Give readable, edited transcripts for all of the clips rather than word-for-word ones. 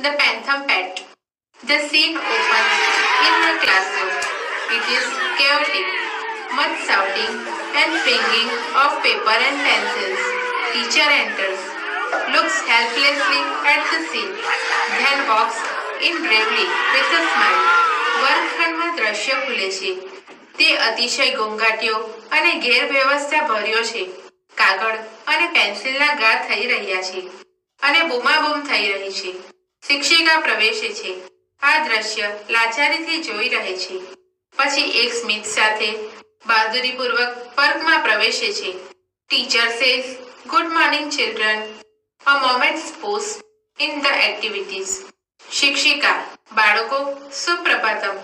The phantom pet. The scene opens in the classroom. It is chaotic, much shouting and flinging of paper and pencils. Teacher enters, looks helplessly at the scene, then walks in bravely with a smile. વર્ગખંડમાં દ્રશ્ય ખુલે છે. તે અતિશય ઘોંઘાટીયો અને ગેરવ્યવસ્થા ભર્યો છે. કાગળ અને પેન્સિલના ઘા થઈ રહ્યા છે અને બૂમાબૂમ થઈ રહી છે. શિક્ષિકા પ્રવેશે છે. આ દ્રશ્ય લાચારીથી જોઈ રહે છે. પછી એક સ્મિત સાથે બહાદુરીપૂર્વક વર્ગમાં પ્રવેશે છે. Teacher says, good morning children. A moments pause in the activities. શિક્ષિકા, બાળકો સુપ્રભાતમ.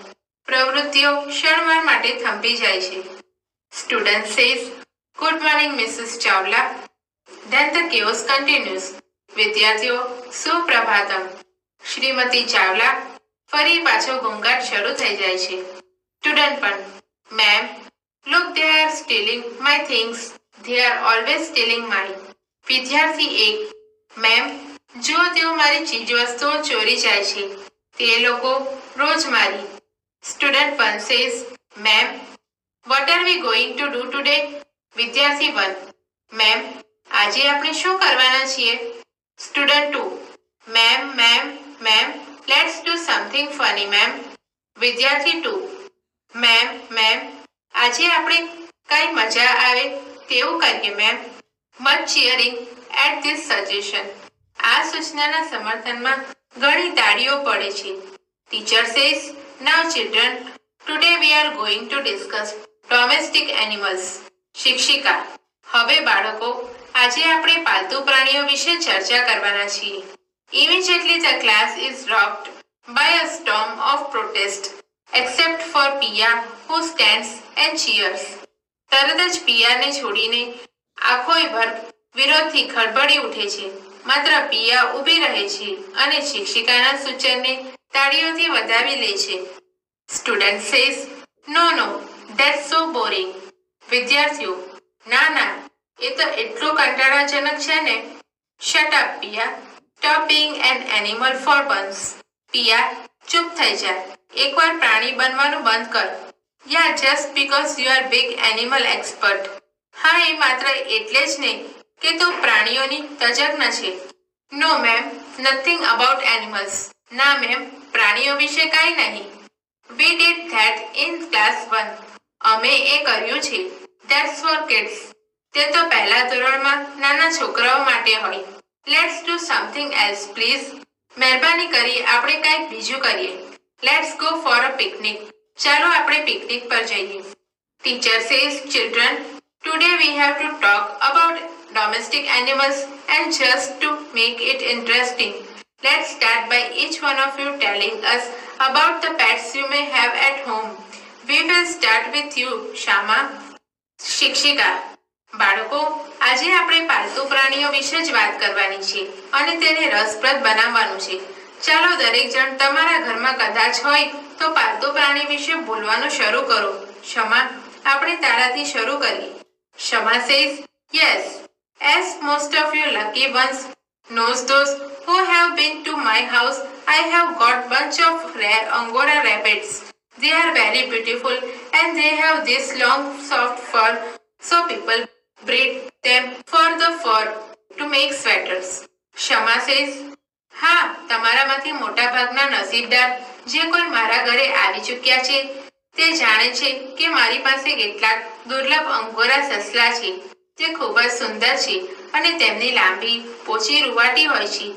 પ્રવૃત્તિઓ ક્ષણવાર માટે થંભી જાય છે. Student says, good morning Mrs Chawla. Then the chaos continues. વિદ્યાર્થીઓ સુપ્રભાતમ. શ્રીમતી ચાવલા. ફરી પાછો ઘોંઘાટ શરૂ થઈ જાય છે. સ્ટુડન્ટ પણ, ma'am, look they are stealing my things. They are always stealing my. વિદ્યાર્થી 1, મેમ, જો તેઓ મારી ચીજવસ્તુઓ ચોરી જાય છે. તે લોકો રોજ મારી. Student 1 says, ma'am, what are V going to do today? વિદ્યાર્થી 1, મેમ, આજે આપણે શું કરવાના છીએ? Student 2, ma'am, let's do something funny ma'am. વિદ્યાર્થી 2, મેમ, આજે આપણે કઈ મજા આવે તેવું કરીએ ma'am. Much cheering at this suggestion. આ સૂચનાના સમર્થનમાં ઘણી તાળીઓ પડે છે. Teacher says, now children, today we are going to discuss domestic animals. શિક્ષિકા, હવે બાળકો, આજે આપણે પાલતુ પ્રાણીઓ વિશે ચર્ચા કરવાના છીએ. Immediately the class is rocked by a storm of protest, except for Pia, who stands and cheers. તરત જ પિયાને છોડીને આખોય વર્ગ વિરોધથી ખળબળી ઉઠે છે. માત્ર પિયા ઊભી રહે છે અને શિક્ષિકાના સૂચનને તાળીઓથી વધાવી લે છે. Student says, no, that's so boring. વિદ્યાર્થીઓ, ના, એ તો એટલું કંટાળાજનક છે ને. Shut up Piya. Stop being an animal for once. Piya, ચૂપ થઈ જા. એકવાર પ્રાણી બનવાનું બંધ કર. Yeah, just because you are big animal expert. હા, એ માત્ર એટલે જ નહીં કે તું પ્રાણીઓની તજજ્ઞ છે. No ma'am, nothing about animals. ના મેમ, પ્રાણીઓ વિશે કાંઈ નહીં. We did that in class 1. અમે એ કર્યું છે. That's for kids. તે તો પહેલા ધોરણમાં નાના છોકરાઓ માટે હોય. Let's do something else, please. મહેરબાની કરી આપણે કંઈક બીજું કરીએ. Let's go for a picnic. ચાલો આપણે પિકનિક પર જઈએ. Teacher says, children, today we have to talk about domestic animals and just to make it interesting, let's start by each one of you telling us about the pets you may have at home. We will start with you, Shama. શિક્ષિકા, બાળકો, આજે આપણે પાલતુ પ્રાણીઓ વિશે જ વાત કરવાની છે અને તેને રસપ્રદ બનાવવાનું છે. ચાલો દરેક જણ તમારા ઘરમાં કદાચ હોય તો પાલતુ પ્રાણી વિશે બોલવાનું શરૂ કરો. ક્ષમા, આપણે તારાથી શરૂ કરીએ. ક્ષમા says, yes, as most of you lucky ones knows those who have been to my house, I have got bunch of rare Angora rabbits. They are very beautiful and they have this long soft fur, so people breed them for the fur to make sweaters. ક્ષમા says, હા, તમારામાંથી મોટા ભાગના નસીબદાર જે કોઈ મારા ઘરે આવી ચૂક્યા છે તે જાણે છે કે મારી પાસે કેટલાક દુર્લભ અંગોરા સસલા છે. તે ખૂબ જ સુંદર છે અને તેમની લાંબી પોચી રૂવાટી હોય છે.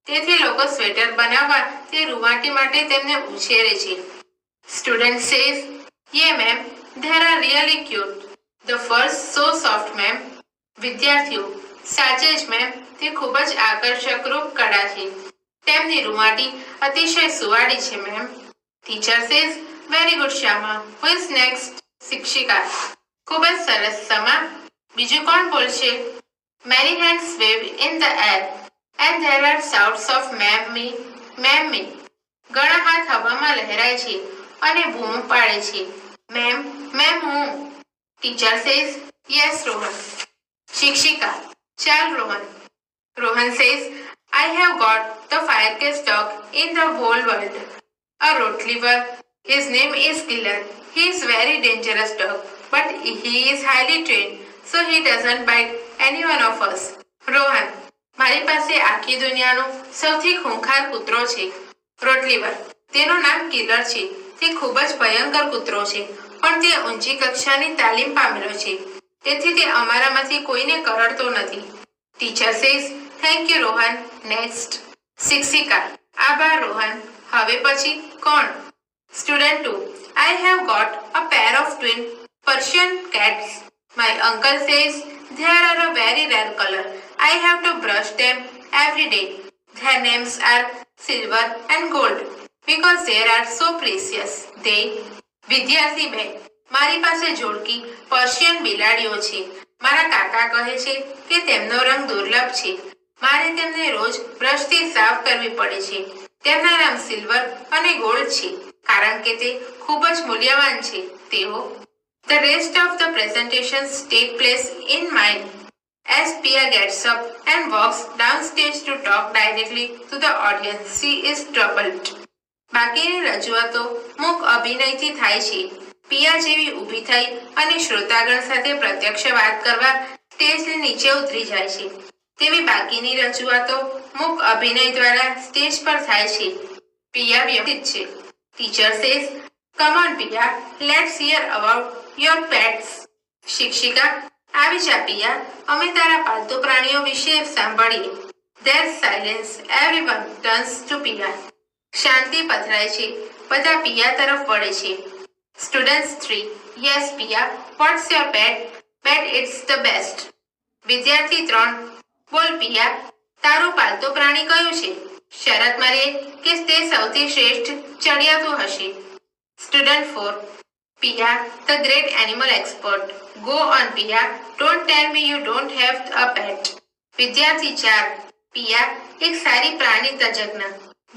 તેથી લોકો સ્વેટર બનાવવા તે રૂવાટી માટે તેમને ઉછેરે છે. Student says, Yeah ma'am, they are really cute. The furs so soft ma'am. વિદ્યાર્થીઓ, સાચે જ મેમ, તે ખૂબ જ આકર્ષક રૂપ કળા છે. તેમની રૂવાટી અતિશય સુવાળી છે ma'am. Teacher says, very good Shyama. Who is next? શિક્ષિકા, ખૂબ જ સરસ સમા. બીજું કોણ બોલશે? Many hands wave in the air and there are shouts of ma'am me. ઘણા હાથ હવામાં લહેરાય છે અને બૂમો પાડે છે. મેમ હું. Teacher says, yes Rohan. શિક્ષિકા, ચાલ Rohan. Rohan says, I have got the fiercest dog in the whole world. A Rottweiler. His name is Killer. He is very dangerous dog, but he is highly trained, so he doesn't bite any one of us. Rohan, મારી પાસે આખી દુનિયાનો સૌથી ખૂંખાર કૂતરો છે. રોટલીવર, તેનું નામ killer છે. તે ખૂબ જ ભયંકર કૂતરો છે, પણ તે ઊંચી કક્ષાની તાલીમ પામેલો છે, તેથી તે અમારામાંથી કોઈને કરડતો નથી. Teacher says, thank you Rohan. Next. શિક્ષિકા, આભાર રોહન. હવે પછી કોણ? Student 2. I have got a pair of twin Persian cats. My uncle says they are a very rare color. I have to brush them every day. Their names are Silver and Gold because they are so precious. They. વિદ્યાર્થી 2. મારી પાસે જોડકી Persian બિલાડીઓ છે. મારા કાકા કહે છે કે તેમનો રંગ દુર્લભ છે. મારે તેમને રોજ બ્રશથી સાફ કરવી પડે છે. તેમના નામ સિલ્વર અને ગોલ્ડ છે કારણ કે તે ખૂબ જ મૂલ્યવાન છે. તેઓ. The rest of the presentations take place in mind. As Pia gets up and walks downstage to talk directly to the audience, she is troubled. બાકીની રજૂઆતો મૂક અભિનયથી થાય છે. પિયા જેવી ઊભી થઈ અને શ્રોતાગણ સાથે પ્રત્યક્ષ વાત કરવા સ્ટેજની નીચે ઉતરી જાય છે, તેવી બાકીની રજૂઆતો મૂક અભિનય દ્વારા સ્ટેજ પર થાય છે. પિયા વ્યક્તિત છે. Teacher says, come on Piya, let's hear about your pets. શિક્ષિકા, આવી જા પિયા, અમે તારા પાલતુ પ્રાણીઓ વિશે સાંભળીએ. There's silence. Everyone turns to પિયા. શાંતિ પથરાય છે. બધા પિયા તરફ વળે છે. Students 3. Yes Piya, what's your pet? Pet it's the best. વિદ્યાર્થી 3. બોલ પિયા, તારું પાલતુ પ્રાણી કયું છે? શરત મારે કે તે સૌથી શ્રેષ્ઠ ચડિયાતું હશે. Student 4. Piya, the great animal expert. Go on Piya, don't tell me you don't have a pet. વિદ્યાર્થી 4. પિયા, એક સારી પ્રાણી તજજ્ઞ.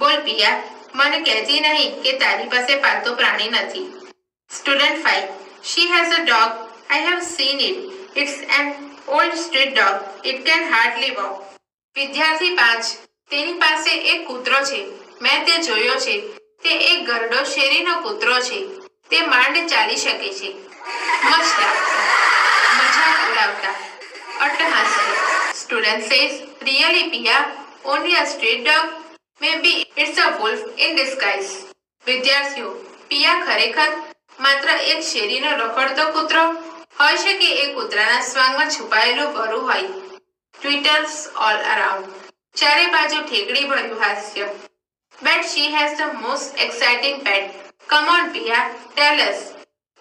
બોલ પિયા, મને કહેતી નહીં કે તારી પાસે પાલતુ પ્રાણી નથી. Student 5. She has a dog. I have seen it. It's an old street dog. It can hardly walk. વિદ્યાર્થી 5. તેની પાસે એક કૂતરો છે. મેં તે જોયો છે. તે એક ગરડો શેરીનો કૂતરો છે. તે માંડ ચાલી શકે છે. મજાક ઉડાવતા. અટ્ટહાસ્ય. Student says, really Piya, only a street dog? Maybe it's a wolf in disguise. વિદ્યાર્થીઓ, પિયા ખરેખર માત્ર એક શેરીનો રખડતો કૂતરો હોય છે કે એ કૂતરાના સ્વાંગમાં છુપાયેલું વરુ હોય? ટ્વિટર્સ ઓલ અરાઉન્ડ. ચારે બાજુ ઠેકડી ભર્યું હાસ્ય. But she has the most exciting pet. Come on Piya, tell us.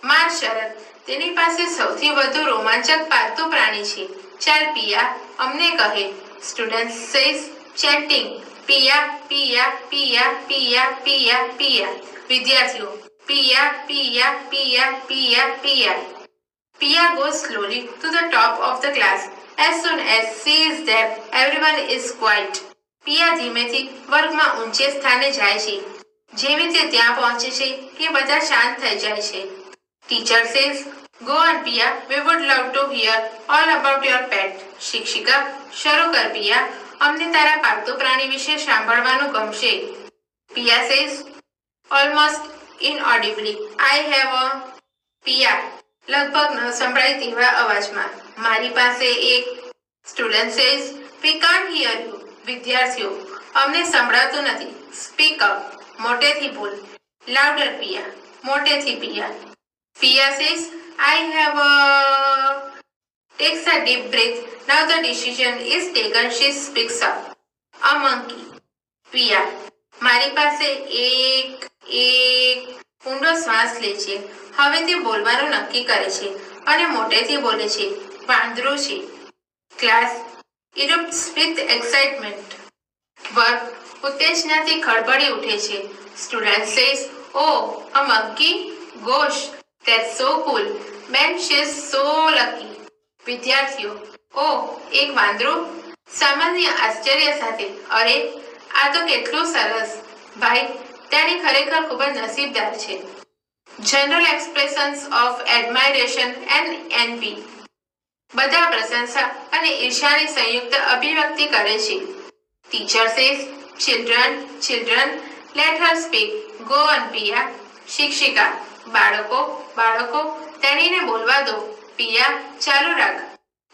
માર શરત, તેની પાસે સૌથી વધુ રોમાંચક પાલતુ પ્રાણી છે. ચાલ પિયા, અમને કહે. સ્ટુડન્ટ સેઝ, chanting, પિયા પિયા પિયા પિયા પિયા પિયા. વિદ્યાર્થીઓ, પિયા પિયા પિયા પિયા પિયા. Pia goes slowly to the top of the class. As soon as she is there, everyone is quiet. પિયા ધીમેથી વર્ગમાં ઊંચે સ્થાને જાય છે. જેવી તે ત્યાં પહોંચે છે કે બધા શાંત થઈ જાય છે. Teacher says, go on Piya, we would love to hear all about your pet. શિક્ષિકા, શરૂ કર પિયા, અમને તારા પાલતુ પ્રાણી વિશે સાંભળવાનું ગમશે. Pia says, almost inaudibly, I have a. Pia, લગભગ ન સંભળાય તેવા અવાજમાં, મારી પાસે એક. Student says, we can't hear you. વિદ્યાર્થીઓ, અમને સંભળાતું નથી. સ્પીક અપ, મોટેથી બોલ. લાઉડર પિયા, મોટેથી પિયા. પિયા says, I have a. Takes a deep breath. Now the decision is taken. She speaks up. A monkey. પિયા, મારી પાસે એક ઊંડો શ્વાસ લે છે. હવે તે બોલવાનું નક્કી કરે છે અને મોટેથી બોલે છે. વાંદરું છે. Class erupts with excitement. વર્ગ ઉત્તેજનાથી ખળભળી ઉઠે છે. Student says, oh, a monkey? Gosh, that's so cool. Man, she's so lucky. વિદ્યાર્થીઓ, ઓહ, એક વાંદરું? સામાન્ય આશ્ચર્ય સાથે, અરે, આ તો કેટલું સરસ. ભાઈ, તેણી ખરેખર ખૂબ જ નસીબદાર છે. General expressions of admiration and envy. બધા પ્રશંસા અને ઈર્ષ્યાની સંયુક્ત અભિવ્યક્તિ કરે છે. Teacher says, children, children, let her speak. Go on, Pia. શિક્ષિકા, બાળકો, બાળકો, તેણીને બોલવા દો. પિયા, ચાલુ રાખ.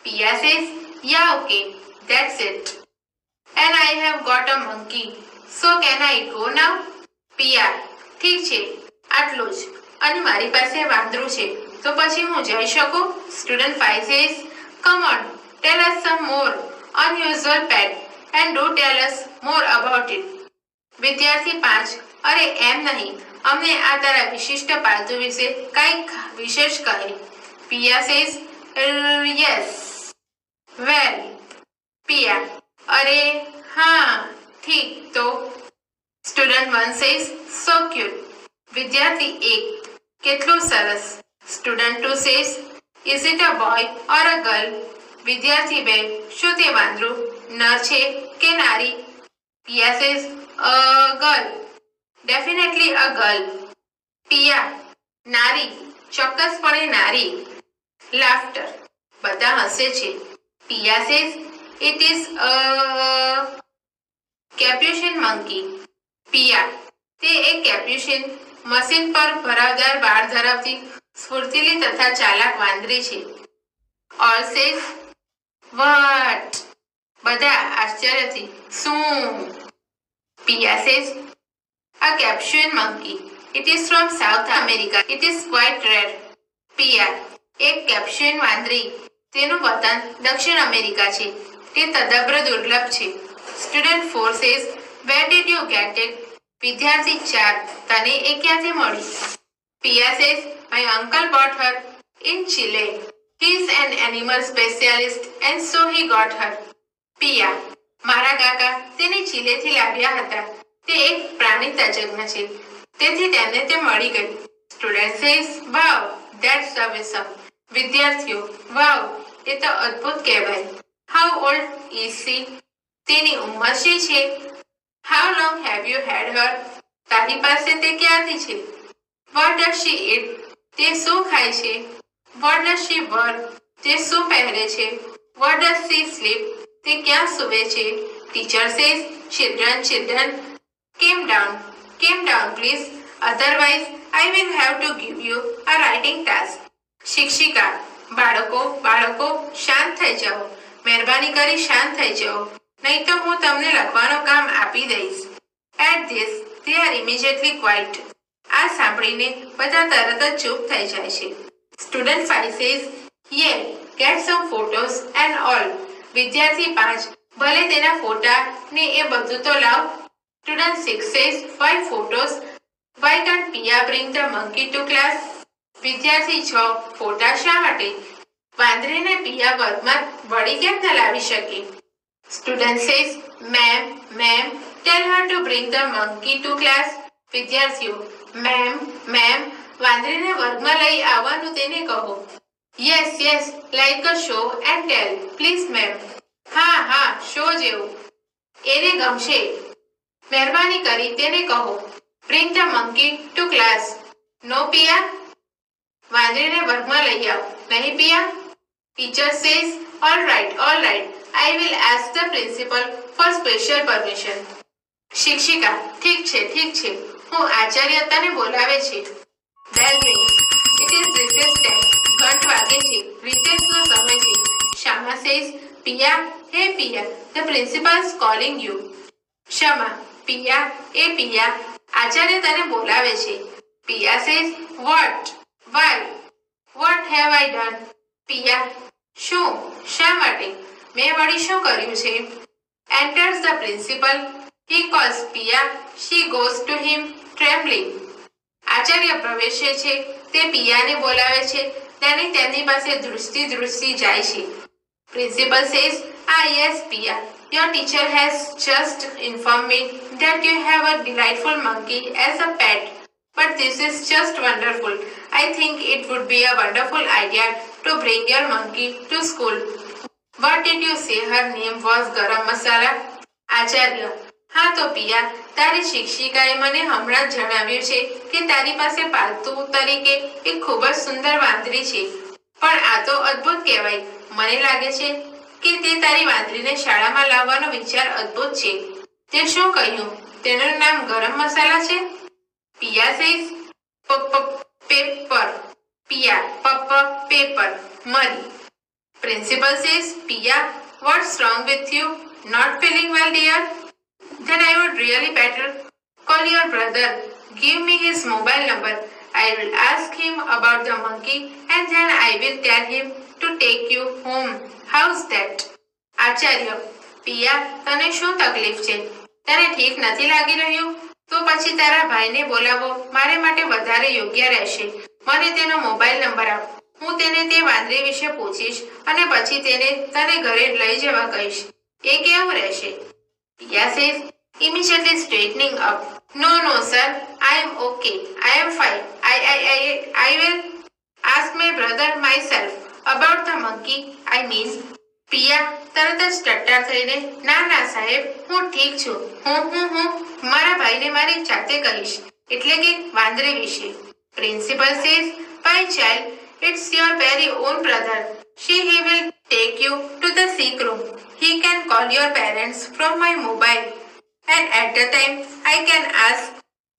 Pia says, yeah, okay, that's it. And I have got a monkey. So can I go now? Pia, ઠીક છે, આટલું જ. અને મારી પાસે વાંદરું છે, તો પછી હું જઈ શકું? Student 5 says, come on, tell us some more unusual pet and do tell us more about it. વિદ્યાર્થી 5, અરે એમ નહીં, અમને આ તારા વિશિષ્ટ પાલતુ વિશે કંઈક વિશેષ કહે. Pia says, yes. Well, Pia, અરે હા, ઠીક તો. Student 1 says, so cute. વિદ્યાર્થી 1, કેટલું સરસ. Student 2 says, is it a boy or a girl? વિદ્યાર્થી 2, શું તે વાંદરું નર છે કે નારી? Pia says, a girl. Definitely a girl. Pia, નારી, ચોક્કસપણે નારી. Laughter. બધા હસે છે. Pia says, it is a capuchin monkey. Pia, તે એક કેપ્યુશિન મશીન પર ભરાવદાર વાળ ધરાવતી સ્ફૂર્તિલી તથા ચાલાક વાંદરી છે. All says, what? બધા આશ્ચર્યથી શું? Pia says, a capuchin monkey. It is from South America. It is quite rare. Pia, એક કેપ્યુશિન વાંદરી, તેનું વતન દક્ષિણ અમેરિકા છે, તે તદબ્ર દુર્લભ છે. Student 4 says, where did you get it? વિદ્યાર્થી 4, તને એ ક્યાંથી મળી? Pia says, my uncle bought her in Chile. He is an animal specialist and so he got her. Pia, મારા કાકા તેને ચીલેથી લાવ્યા હતા. તે એક પ્રાણી તજજ્ઞ છે, તેથી તેમને તે મળી ગઈ. Student says, wow, that's awesome. વિદ્યાર્થીઓ, wow, એ તો અદ્ભુત કહેવાય. How old is she? તેની ઉંમર શી છે? How long have you had her? તારી પાસે તે ક્યાંથી છે? What does she eat? તે શું ખાય છે? What does she wear? તે શું પહેરે છે? What does she sleep? તે ક્યાં સૂવે છે? Teacher says, children, children, calm down please. Otherwise, I will have to give you a writing task. શિક્ષિકા, બાળકો, બાળકો, શાંત થઈ જાઓ. મહેરબાની કરી શાંત થઈ જાઓ. નહીં તો હું તમને લખવાનું કામ આપી દઈશ. At this, they are immediately quiet. આ સાંભળીને બધા તરત જ ચૂપ થઈ જાય છે. Student 5 says, yeah, get some photos and all. વિદ્યાર્થી 5, ભલે તેના ફોટા ને એ બધું તો લાવ. Student 6 says, why photos? Why can't Pia bring the monkey to class? વિદ્યાર્થી 6, ફોટા શા માટે? વાંદરીને પિયા વર્ગમાં વળી કેમ ન લાવી શકે? Student says, ma'am, tell her to bring the monkey to class. વિદ્યાર્થીઓ, ma'am, વાંદરીને વર્ગમાં લઈ આવવાનું તેને કહો. Yes, like a show and tell, please ma'am. હા, શો જેવું. એને ગમશે. મહેરબાની કરી તેને કહો. Bring the monkey to class. No, Pia? વાંદરીને વર્ગમાં લઈ આવ. નહીં, Pia? Teacher says, all right. I will ask the principal for special permission. શિક્ષિકા, ઠીક છે. હું આચાર્ય તને બોલાવે છે. Bell rings. It is recess time. ઘંટ વાગે છે. રિસેસનો સમય છે. Shama says, Pia, hey Pia, the principal is calling you. Shama, Pia, Pia, Acharya તને બોલાવે છે. Pia says, what? Why? What have I done? Pia, શું? શા માટે? મેં વળી શું કર્યું છે? Enters the principal. He calls Pia. She goes to him, trembling. Acharya પ્રવેશે છે. તે પિયાને બોલાવે છે. તેની પાસે ધ્રુજતી જાય છે. Principal says, yes, Pia. Your teacher has just informed me that you have a delightful monkey as a pet. But this is just wonderful. I think it would be a wonderful idea to bring your monkey to school. What did you say her name was? Garam Masala? Acharya, હા તો પિયા, તારી શિક્ષિકાએ મને હમણાં જ જણાવ્યું છે કે તારી પાસે પાલતુ તરીકે એક ખૂબ જ સુંદર વાંદરી છે. પણ આ તો અદ્ભુત કહેવાય. મને લાગે છે કે તે તારી વાંદરીને શાળામાં લાવવાનો વિચાર અદ્ભુત છે. તે શું કહ્યું? તેનું નામ ગરમ મસાલા છે? પિયા સેઝ પેપર. પિયા પેપર. મરી. Principal says, Pia, what's wrong with you? Not feeling well, dear? Then I would really better call your brother. Give me his mobile number. I will ask him about the monkey and then I will tell him to take you home. How's that? Acharya, પિયા, તને શું તકલીફ છે? તને ઠીક નથી લાગી રહ્યું? તો પછી તારા ભાઈને બોલાવો. મારે માટે વધારે યોગ્ય રહેશે. મને તેનો મોબાઈલ નંબર આપ. હું તેને તે વાંદરી વિશે પૂછીશ અને પછી તેને તને ઘરે લઈ જવા કહીશ. એ કેવું રહેશે? Pia says, immediately straightening up. No, sir. I am okay. I am fine. I will ask my brother myself about the monkey. I mean, પિયા તરત જ ટટ્ટાર થઈને, ના સાહેબ, હું ઠીક છું. હું મારા ભાઈને મારી જાતે કહીશ, એટલે કે વાંદરી વિશે. Principal says, my child, it's your very own brother. He will take you to the sick room. He can call your parents from my mobile. And at the time, I can ask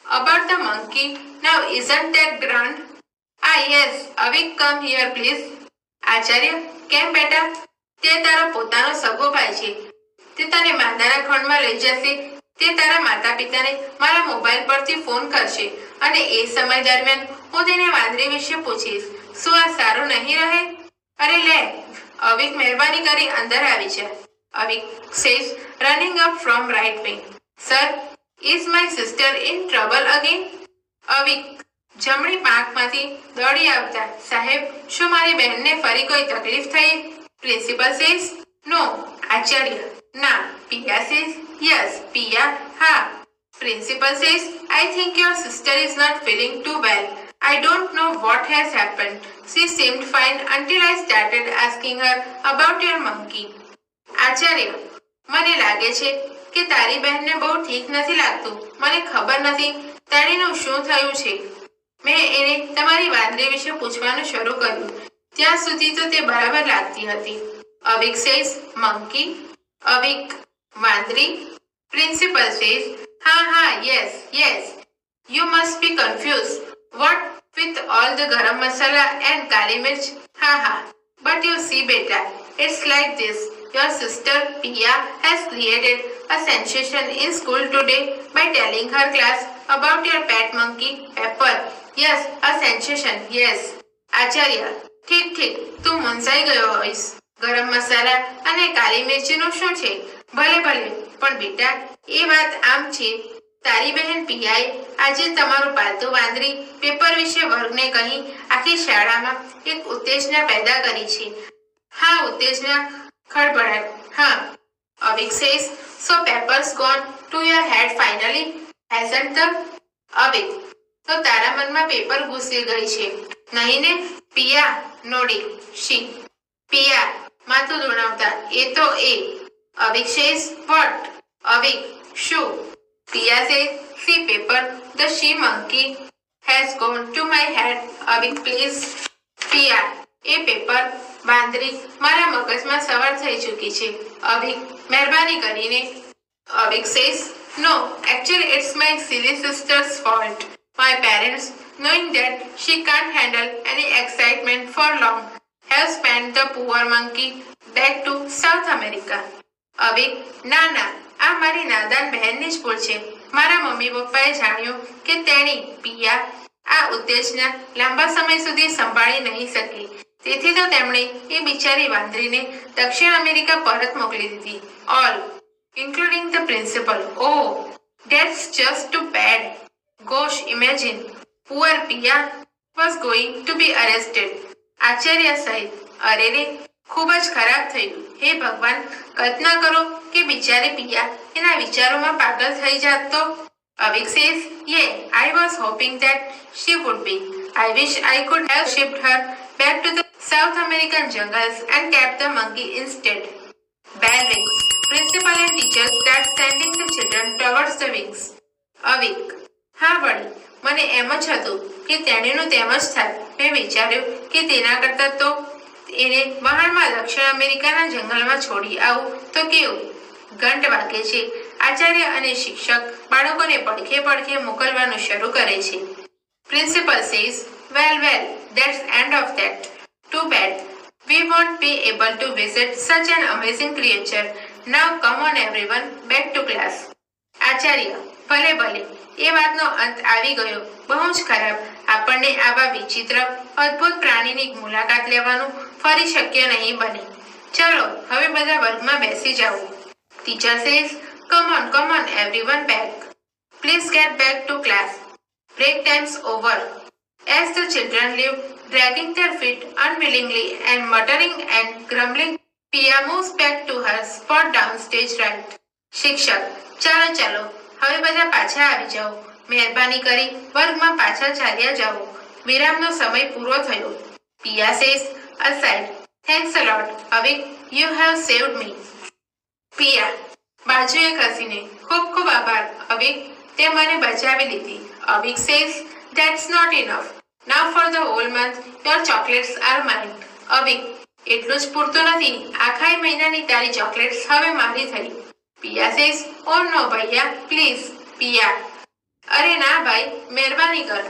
about the monkey. Now, isn't that grand? Ah, yes. Avik, come here, please. Acharya, કેમ બેટા? તે તારો પોતાનો સગો ભાઈ છે. તે તને માંદાના ખંડમાં લઈ જશે. તે તારા માતા પિતાને મારા મોબાઈલ પરથી ફોન કરશે અને એ સમય દરમિયાન હું તેને વાંદરી વિશે પૂછીશ. શું આ સારું નહીં રહે? અરે લે, અવિક મહેરબાની કરી અંદર આવી જા. Avik says, running up from right wing. Sir, is my sister in trouble again? Avik જમણી પાંખમાંથી દોડી આવતા, સાહેબ, શું મારી બહેનને ફરી કોઈ તકલીફ થઈ? પ્રિન્સિપલ સેઝ, નો. આચાર્ય, ના. પિયા સેઝ, યસ. પિયા, હા. Principal says, I think your sister is not feeling too well. I don't know what has happened. She seemed fine until I started asking her about your monkey. Acharya, મને લાગે છે કે તારી બહેનને બહુ ઠીક નથી લાગતું. મને ખબર નથી તેણીનું શું થયું છે. મેં એને તમારી વાંદરી વિશે પૂછવાનું શરૂ કર્યું. ત્યાં સુધી તો તે બરાબર લાગતી હતી. Avik says, monkey. અવિક, વાંદરી. Principal says, ha, yes. You must be confused. What with all the garam masala and kali mirch? Ha. But you see, beta, it's like this. Your sister Pia has created a sensation in school today by telling her class about your pet monkey, Pepper. Yes, a sensation, yes. Acharya, ઠીક, તું મૂંઝાઈ ગયો હોઈશ. ગરમ મસાલા અને કાલી મિર્ચીનું શું છે? ભલે, પણ બેટા, એ વાત આમ છે, તારી બહેન પિયાએ આજે તમારું પાલતુ વાંદરી પેપર વિશે વર્ગને કહી આખી શાળામાં એક ઉત્તેજના પેદા કરી છે. હા, ઉત્તેજના, ખળભળાટ. હા. Avik says, so Pepper's gone to your head finally, hasn't the? Avik, તો તારા મનમાં પેપર ઘૂસી ગઈ છે, નહીં ને? પિયા નોડી. શી. પિયા માથું ધુણાવતા, એ તો એ. અવિક સેઝ, what? અવિક, શું? Pia says, see paper, the she monkey has gone to my head. Avik, please. Pia, એ પેપર, વાંદરી મારા મગજમાં સવાર થઈ ચૂકી છે. અવિક, મહેરબાની કરીને. અવિક says, no, actually it's my silly sister's fault. My parents, knowing that she can't handle any excitement for long, have sent the poor monkey back to South America. અવિક, ના, આ મારી નાદાન બહેનની જ ભૂલ છે. મારા મમ્મી પપ્પાએ જાણ્યું કે તેણી પિયા આ ઉત્તેજના લાંબા સમય સુધી સંભાળી નહીં શકી. તેથી તો તેમણે એ બિચારી વાંદરીને દક્ષિણ અમેરિકા પરત મોકલી દીધી. All including the principal. Oh, that's just too bad. Gosh, imagine, poor Pia was going to be arrested. આચાર્ય સહિત, અરે રે, ખૂબ જ ખરાબ થયું. હે ભગવાન, કલ્પના કરો કે બિચારી પિયા એના વિચારોમાં પાગલ થઈ જાત તો. અવિક says, I was hoping that she would be. I wish I could have shipped her back to the South American jungles and kept the monkey instead. Bell rings. Principal and teachers start sending the children towards the wings. અવિક, હા વળી, મને એમ જ હતું કે તેણીનું તેમ જ થાય. મેં વિચાર્યું કે તેના કરતાં તો એને વહાણમાં દક્ષિણ અમેરિકાના જંગલમાં છોડી આવું તો કેવું? ઘંટ વાગે છે. આચાર્ય અને શિક્ષક બાળકોને પડખે પડખે મોકલવાનું શરૂ કરે છે. Principal says, well, that's end of that. Too bad. We won't be able to visit such an amazing creature. Now come on everyone, back to class. Acharya, ભલે, એ વાતનો અંત આવી ગયો. બહુ જ ખરાબ. આપણને આવા વિચિત્ર અદ્ભુત પ્રાણીની મુલાકાત લેવાનું ફરી શક્ય નહીં બને. ચલો હવે બધા વર્ગમાં બેસી જાઓ. Teacher says, come on everyone back. Please get back to class. Break time's over. As the children leave, dragging their feet unwillingly and muttering and grumbling, Pia moves back to her spot downstage right. શિક્ષક, ચાલો હવે બધા પાછા આવી જાઓ. મહેરબાની કરી વર્ગમાં પાછા ચાલ્યા જાઓ. વિરામનો સમય પૂરો થયો. Pia says aside, thanks a lot, Avik, you have saved me. Pia, બાજુએ ખસીને, ખૂબ આભાર અવિક, તે મને બચાવી લીધી. Avik says, that's not enough. Now for the whole month, your chocolates are mine. Avik, એટલું જ પૂરતું નથી. આખા મહિનાની તારી ચોકલેટ્સ હવે મારી થઈ. Pia says, oh no Bhaiya, please. Pia, અરે ના ભાઈ, મહેરબાની કર.